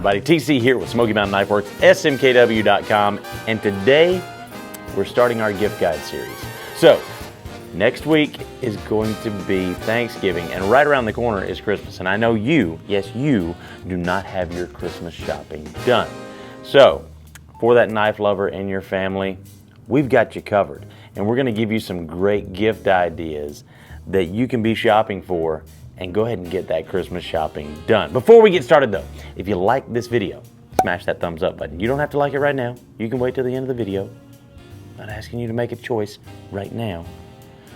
everybody? TC here with Smoky Mountain Knife Works, smkw.com, and today we're starting our gift guide series. So, next week is going to be Thanksgiving, and right around the corner is Christmas. And I know you, yes you, do not have your Christmas shopping done. So, for that knife lover in your family, we've got you covered. And we're going to give you some great gift ideas that you can be shopping for and go ahead and get that Christmas shopping done. Before we get started though, if you like this video, smash that thumbs up button. You don't have to like it right now. You can wait till the end of the video. I'm not asking you to make a choice right now.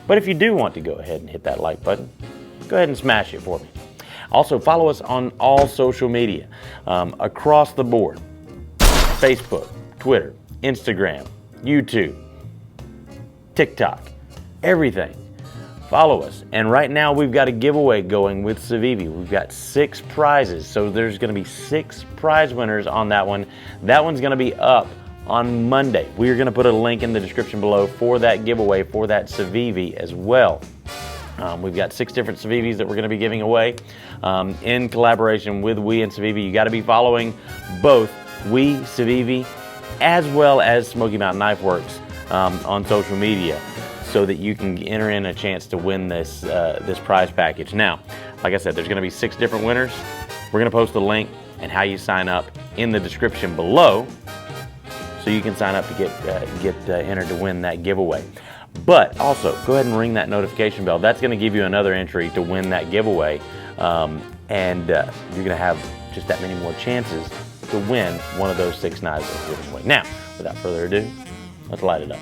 But if you do want to go ahead and hit that like button, go ahead and smash it for me. Also, follow us on all social media across the board. Facebook, Twitter, Instagram, YouTube, TikTok, everything. Follow us. And right now we've got a giveaway going with Civivi. We've got 6 prizes. So there's going to be 6 prize winners on that one. That one's going to be up on Monday. We're going to put a link in the description below for that giveaway for that Civivi as well. We've got 6 different Civivis that we're going to be giving away in collaboration with We and Civivi. You got to be following both We, Civivi, as well as Smoky Mountain Knife Works on social media, so that you can enter in a chance to win this this prize package. Now, like I said, there's going to be 6 different winners. We're going to post the link and how you sign up in the description below, so you can sign up to get entered to win that giveaway. But also, go ahead and ring that notification bell. That's going to give you another entry to win that giveaway, and you're going to have just that many more chances to win one of those 6 knives that we're giving away. Now, without further ado, let's light it up.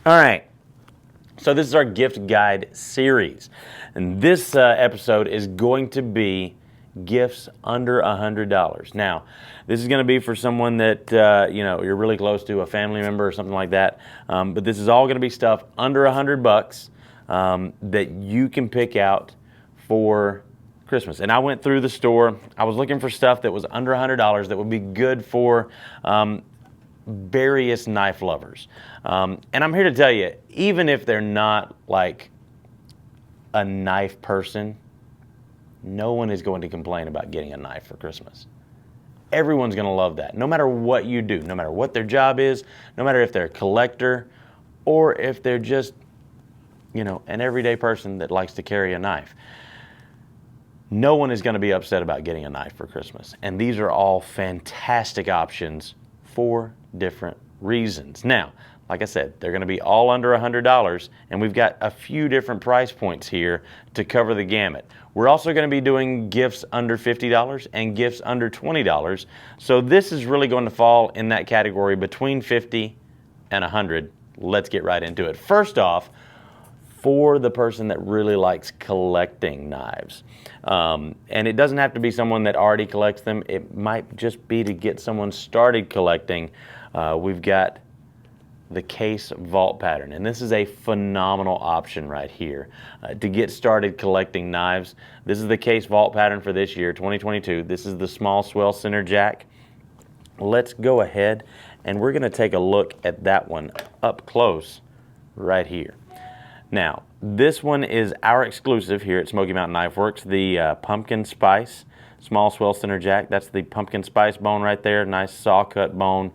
All right, so this is our gift guide series, and this episode is going to be gifts under $100. Now, this is going to be for someone that you're really close to, a family member or something like that. But this is all going to be stuff under $100 that you can pick out for Christmas. And I went through the store. I was looking for stuff that was under $100 that would be good for various knife lovers. And I'm here to tell you, even if they're not like a knife person, no one is going to complain about getting a knife for Christmas. Everyone's going to love that, no matter what you do, no matter what their job is, no matter if they're a collector or if they're just, an everyday person that likes to carry a knife. No one is going to be upset about getting a knife for Christmas. And these are all fantastic options for different reasons. Now, like I said, they're going to be all under $100, and we've got a few different price points here to cover the gamut. We're also going to be doing gifts under $50 and gifts under $20. So this is really going to fall in that category between $50 and $100. Let's get right into it. First off, for the person that really likes collecting knives. And it doesn't have to be someone that already collects them. It might just be to get someone started collecting. We've got the case vault pattern, and this is a phenomenal option right here to get started collecting knives. This is the case vault pattern for this year, 2022. This is the small swell center jack. Let's go ahead and we're going to take a look at that one up close right here. Now, this one is our exclusive here at Smoky Mountain Knife Works, the pumpkin spice small swell center jack. That's the pumpkin spice bone right there, nice saw cut bone.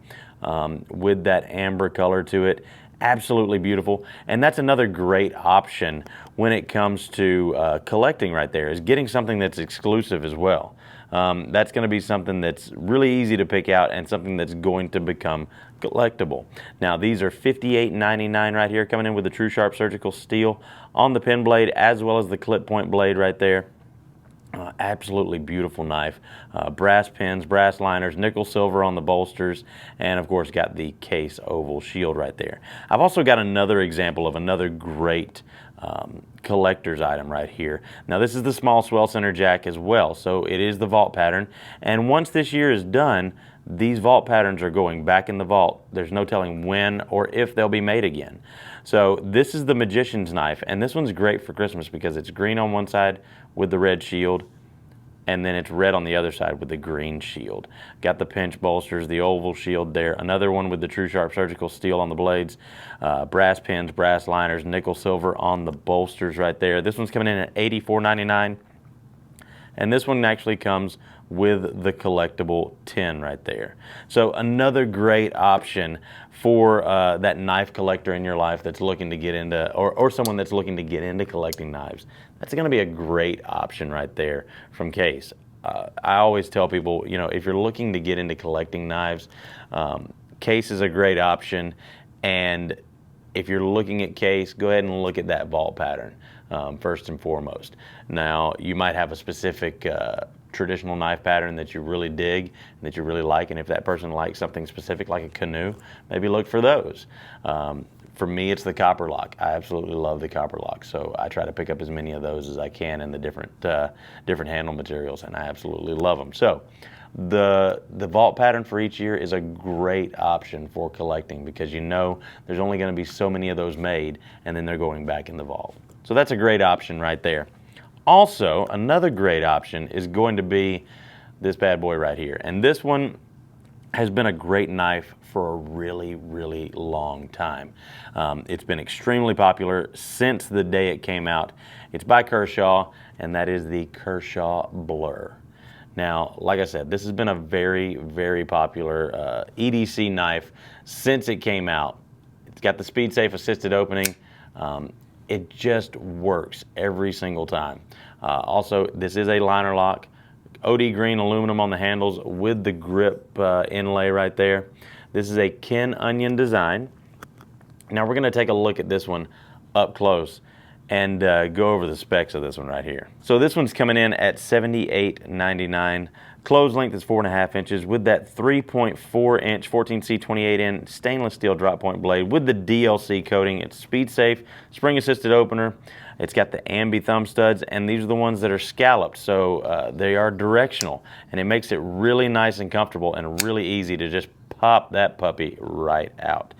With that amber color to it. Absolutely beautiful. And that's another great option when it comes to collecting right there, is getting something that's exclusive as well. That's going to be something that's really easy to pick out and something that's going to become collectible. Now, these are $58.99 right here, coming in with the True Sharp surgical steel on the pen blade as well as the clip point blade right there. Absolutely beautiful knife. Brass pins, brass liners, nickel silver on the bolsters, and of course got the case oval shield right there. I've also got another example of another great collector's item right here. Now this is the small swell center jack as well, so it is the vault pattern, and once this year is done, these vault patterns are going back in the vault. There's no telling when or if they'll be made again. So this is the magician's knife, and this one's great for Christmas because it's green on one side with the red shield, and then it's red on the other side with the green shield. Got the pinch bolsters, the oval shield there, another one with the True Sharp surgical steel on the blades, brass pins, brass liners, nickel silver on the bolsters right there. This one's coming in at $84.99, and this one actually comes with the collectible tin right there. So another great option for that knife collector in your life that's looking to get into, or someone that's looking to get into collecting knives. That's going to be a great option right there from Case. I always tell people, you know, if you're looking to get into collecting knives, Case is a great option. And if you're looking at Case, go ahead and look at that vault pattern first and foremost. Now, you might have a specific traditional knife pattern that you really dig and that you really like, and if that person likes something specific like a canoe, maybe look for those. For me, it's the copper lock. I absolutely love the copper lock, so I try to pick up as many of those as I can in the different handle materials, and I absolutely love them. So the vault pattern for each year is a great option for collecting, because you know there's only going to be so many of those made, and then they're going back in the vault. So that's a great option right there. Also, another great option is going to be this bad boy right here. And this one has been a great knife for a really, really long time. It's been extremely popular since the day it came out. It's by Kershaw, and that is the Kershaw Blur. Now, like I said, this has been a very, very popular EDC knife since it came out. It's got the speed safe assisted opening. It just works every single time. Also, this is a liner lock, OD green aluminum on the handles with the grip inlay right there. This is a Ken Onion design. Now we're going to take a look at this one up close and go over the specs of this one right here. So this one's coming in at $78.99. Close length is 4.5 inches with that 3.4 inch 14C28N stainless steel drop point blade with the DLC coating. It's speed safe, spring assisted opener. It's got the ambi thumb studs, and these are the ones that are scalloped, so they are directional, and it makes it really nice and comfortable and really easy to just pop that puppy right out.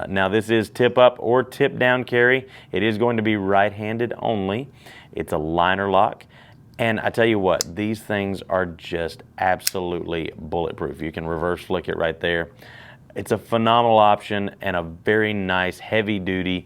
Now this is tip up or tip down carry. It is going to be right-handed only. It's a liner lock. And I tell you what, these things are just absolutely bulletproof. You can reverse flick it right there. It's a phenomenal option and a very nice heavy-duty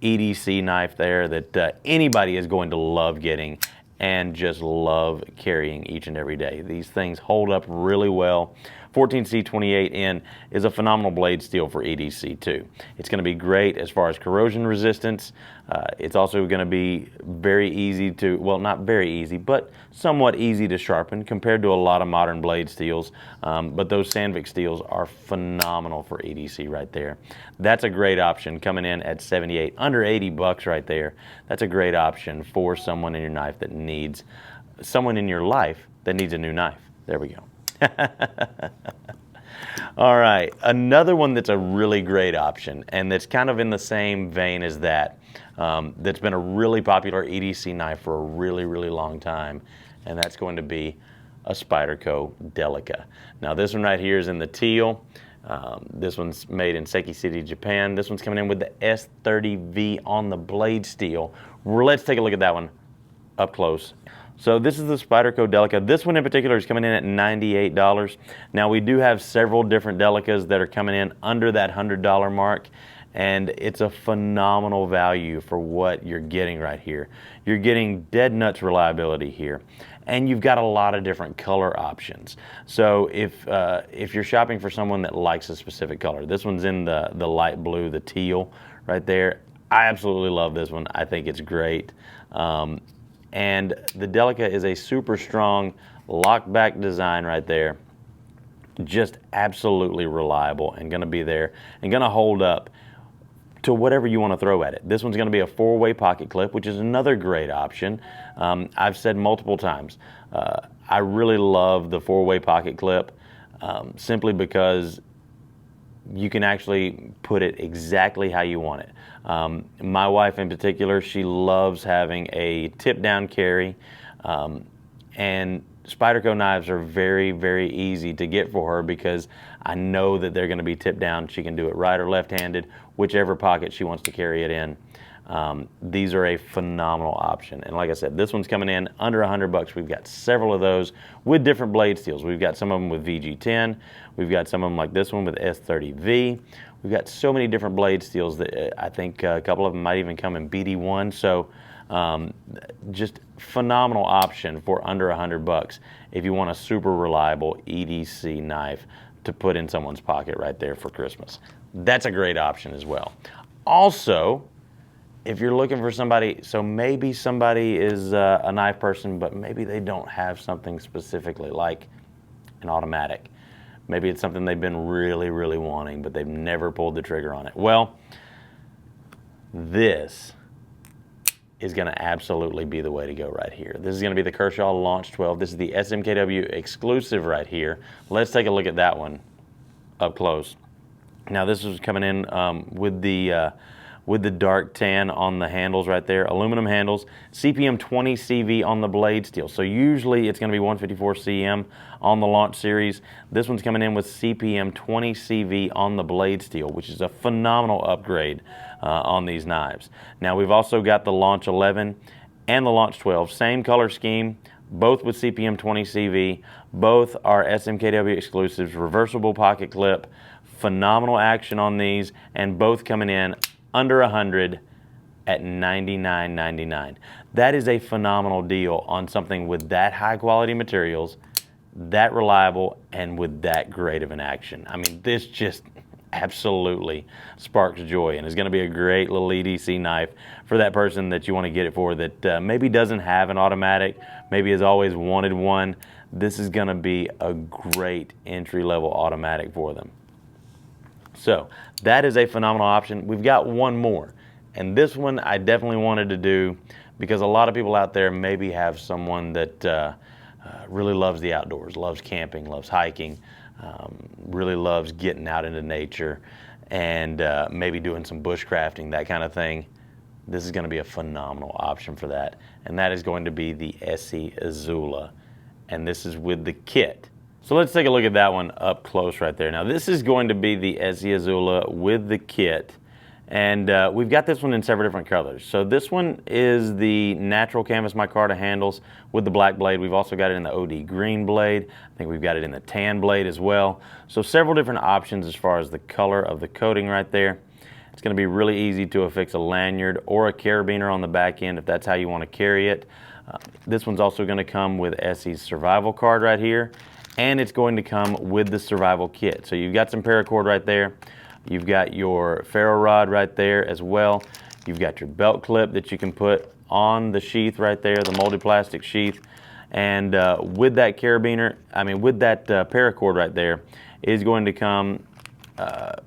EDC knife there that anybody is going to love getting and just love carrying each and every day. These things hold up really well. 14C28N is a phenomenal blade steel for EDC too. It's going to be great as far as corrosion resistance. It's also going to be very easy to, well, not very easy, but somewhat easy to sharpen compared to a lot of modern blade steels. But those Sandvik steels are phenomenal for EDC right there. That's a great option coming in at 78, under 80 bucks right there. That's a great option for someone in your knife that needs, someone in your life that needs a new knife. There we go. All right, another one that's a really great option and that's kind of in the same vein as that, that's been a really popular EDC knife for a really, really long time, and that's going to be a Spyderco Delica. Now this one right here is in the teal. This one's made in Seki City, Japan. This one's coming in with the S30V on the blade steel. Let's take a look at that one up close. So this is the Spyderco Delica. This one in particular is coming in at $98. Now we do have several different Delicas that are coming in under that $100 mark, and it's a phenomenal value for what you're getting right here. You're getting dead nuts reliability here, and you've got a lot of different color options. So if you're shopping for someone that likes a specific color, this one's in the light blue, the teal right there. I absolutely love this one. I think it's great. And the Delica is a super strong lockback design right there. Just absolutely reliable and gonna be there and gonna hold up to whatever you wanna throw at it. This one's gonna be a 4-way pocket clip, which is another great option. I've said multiple times, I really love the 4-way pocket clip simply because you can actually put it exactly how you want it. My wife in particular, she loves having a tip down carry, and Spyderco knives are very, very easy to get for her because I know that they're going to be tipped down. She can do it right or left-handed, whichever pocket she wants to carry it in. These are a phenomenal option. And like I said, this one's coming in under $100. We've got several of those with different blade steels. We've got some of them with VG10. We've got some of them like this one with S30V. We've got so many different blade steels that I think a couple of them might even come in BD1. So just phenomenal option for under $100 if you want a super reliable EDC knife to put in someone's pocket right there for Christmas. That's a great option as well. Also, if you're looking for somebody, so maybe somebody is a knife person, but maybe they don't have something specifically like an automatic. Maybe it's something they've been really, really wanting, but they've never pulled the trigger on it. Well, this is going to absolutely be the way to go right here. This is going to be the Kershaw Launch 12. This is the SMKW exclusive right here. Let's take a look at that one up close. Now this is coming in with the dark tan on the handles right there, aluminum handles, CPM 20 CV on the blade steel. So usually it's going to be 154 CM on the Launch series. This one's coming in with CPM 20 CV on the blade steel, which is a phenomenal upgrade on these knives. Now we've also got the Launch 11 and the Launch 12, same color scheme, both with CPM 20 CV. Both are SMKW exclusives, reversible pocket clip, phenomenal action on these, and both coming in under $100 at $99.99. That is a phenomenal deal on something with that high quality materials, that reliable, and with that great of an action. I mean, this just absolutely sparks joy and is going to be a great little EDC knife for that person that you want to get it for that maybe doesn't have an automatic, maybe has always wanted one. This is going to be a great entry-level automatic for them. So that is a phenomenal option. We've got one more, and this one I definitely wanted to do because a lot of people out there maybe have someone that really loves the outdoors, loves camping, loves hiking, really loves getting out into nature and maybe doing some bushcrafting, that kind of thing. This is going to be a phenomenal option for that, and that is going to be the Esee Izula, and this is with the kit. So let's take a look at that one up close right there. Now this is going to be the Esee Izula with the kit, and we've got this one in several different colors. So this one is the natural canvas micarta handles with the black blade. We've also got it in the OD green blade. I think we've got it in the tan blade as well. So several different options as far as the color of the coating right there. It's going to be really easy to affix a lanyard or a carabiner on the back end if that's how you want to carry it. This one's also going to come with Esee's survival card right here, and it's going to come with the survival kit. So you've got some paracord right there. You've got your ferro rod right there as well. You've got your belt clip that you can put on the sheath right there, the molded plastic sheath. And with that carabiner, with that paracord right there, is going to come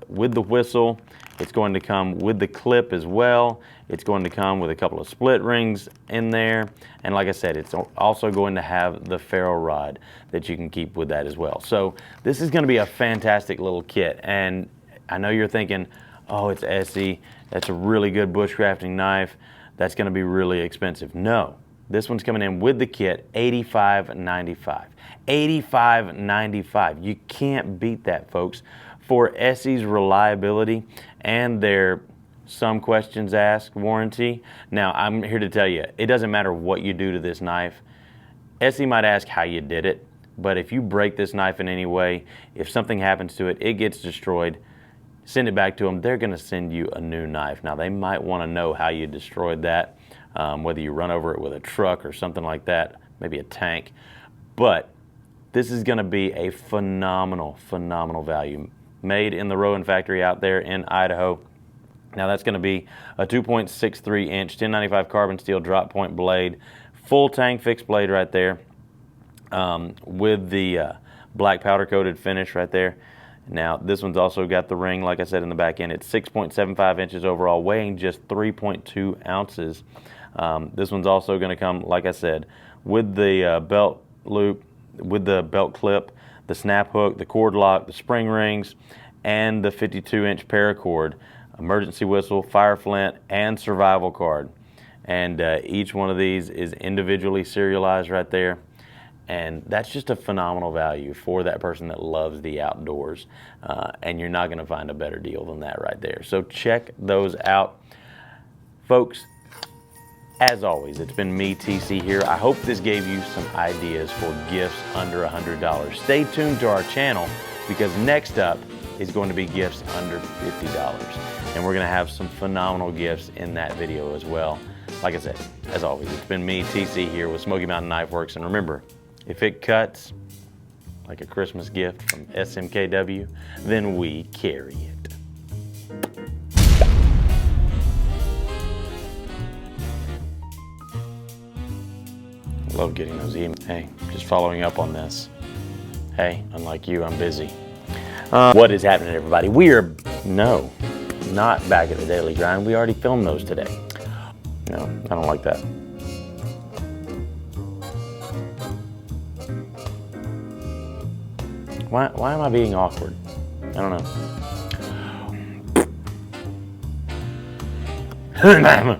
with the whistle. It's going to come with the clip as well. It's going to come with a couple of split rings in there. And like I said, it's also going to have the ferro rod that you can keep with that as well. So this is going to be a fantastic little kit. And I know you're thinking, oh, it's Esee. That's a really good bushcrafting knife. That's going to be really expensive. No, this one's coming in with the kit, $85.95. $85.95. You can't beat that, folks. For Esee's reliability and their some questions asked warranty. Now, I'm here to tell you, it doesn't matter what you do to this knife. Esee might ask how you did it, but if you break this knife in any way, if something happens to it, it gets destroyed, send it back to them. They're going to send you a new knife. Now, they might want to know how you destroyed that, whether you run over it with a truck or something like that, maybe a tank. But this is going to be a phenomenal, phenomenal value. Made in the Rowan factory out there in Idaho. Now that's going to be a 2.63 inch 1095 carbon steel drop point blade, full tang fixed blade right there, with the black powder coated finish right there. Now this one's also got the ring, like I said, in the back end. It's 6.75 inches overall, weighing just 3.2 ounces. This one's also going to come, like I said, with the belt loop, with the belt clip, the snap hook, the cord lock, the spring rings, and the 52-inch paracord, emergency whistle, fire flint, and survival card. And each one of these is individually serialized right there. And that's just a phenomenal value for that person that loves the outdoors. And you're not going to find a better deal than that right there. So check those out. Folks, as always, it's been me, TC here. I hope this gave you some ideas for gifts under $100. Stay tuned to our channel because next up is going to be gifts under $50. And we're gonna have some phenomenal gifts in that video as well. Like I said, as always, it's been me, TC here with Smoky Mountain Knife Works. And remember, if it cuts like a Christmas gift from SMKW, then we carry it. Love getting those emails. Hey, just following up on this. Hey, unlike you, I'm busy. What is happening, everybody? We are, no, not back at the daily grind. We already filmed those today. No, I don't like that. Why am I being awkward? I don't know.